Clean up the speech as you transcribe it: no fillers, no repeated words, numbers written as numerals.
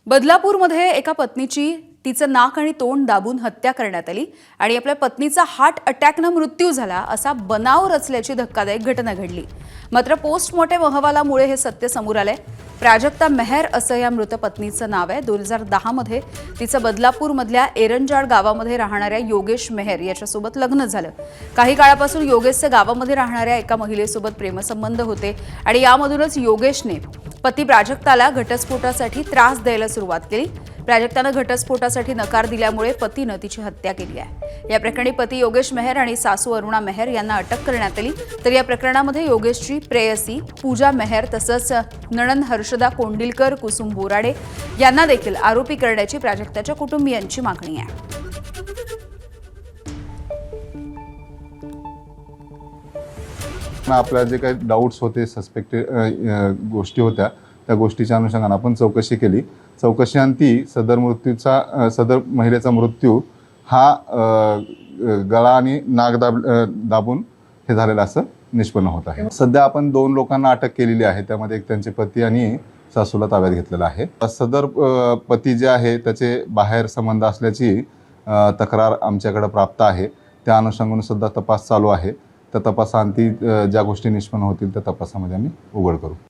बदलापूरमध्ये एका पत्नीची तिचं नाक आणि तोंड दाबून हत्या करण्यात आली आणि आपल्या पत्नीचा हार्ट अटॅकनं मृत्यू झाला असा बनाव रचल्याची धक्कादायक घटना घडली। मात्र पोस्टमॉर्टेम अहवालामुळे हे सत्य समोर आलंय। प्राजक्ता मेहर असं या मृत पत्नीचं नाव आहे। 2010 मध्ये तिचं बदलापूरमधल्या एरंजाड गावामध्ये राहणाऱ्या योगेश मेहर याच्यासोबत लग्न झालं। काही काळापासून योगेशचे गावामध्ये राहणाऱ्या एका महिलेसोबत प्रेमसंबंध होते आणि यामधूनच योगेशने पती प्राजक्ताला घटस्फोटासाठी त्रास द्यायला सुरुवात केली। प्राजक्तानं घटस्फोटासाठी नकार दिल्यामुळे पतीनं तिची हत्या केली आहे। या प्रकरणी पती योगेश मेहर आणि सासू अरुणा मेहर यांना अटक करण्यात आली। तर या प्रकरणामध्ये योगेशची प्रेयसी पूजा मेहर तसंच नणंद हर्षदा कोंडिलकर, कुसुम बोराडे यांना देखील आरोपी करण्याची प्राजक्ताच्या कुटुंबियांची मागणी आहे। आपल्या जे काही डाऊट्स होते, सस्पेक्टेड गोष्टी होत्या, त्या गोष्टीच्या अनुषंगाने आपण चौकशी केली। चौकशीअंती सदर महिलेचा मृत्यू हा गळा आणि नाक दाबून हे झालेलं असं निष्पन्न होत आहे। सध्या आपण 2 लोकांना अटक केलेली आहे, त्यामध्ये एक त्यांचे पती आणि सासूला ताब्यात घेतलेला आहे। सदर पती जे आहे त्याचे बाहेर संबंध असल्याची तक्रार आमच्याकडे प्राप्त आहे। त्या अनुषंगाने सुद्धा तपास चालू आहे। त्या तपासाअंती ज्या गोष्टी निष्पन्न होतील त्या तपासामध्ये आम्ही उघड करू।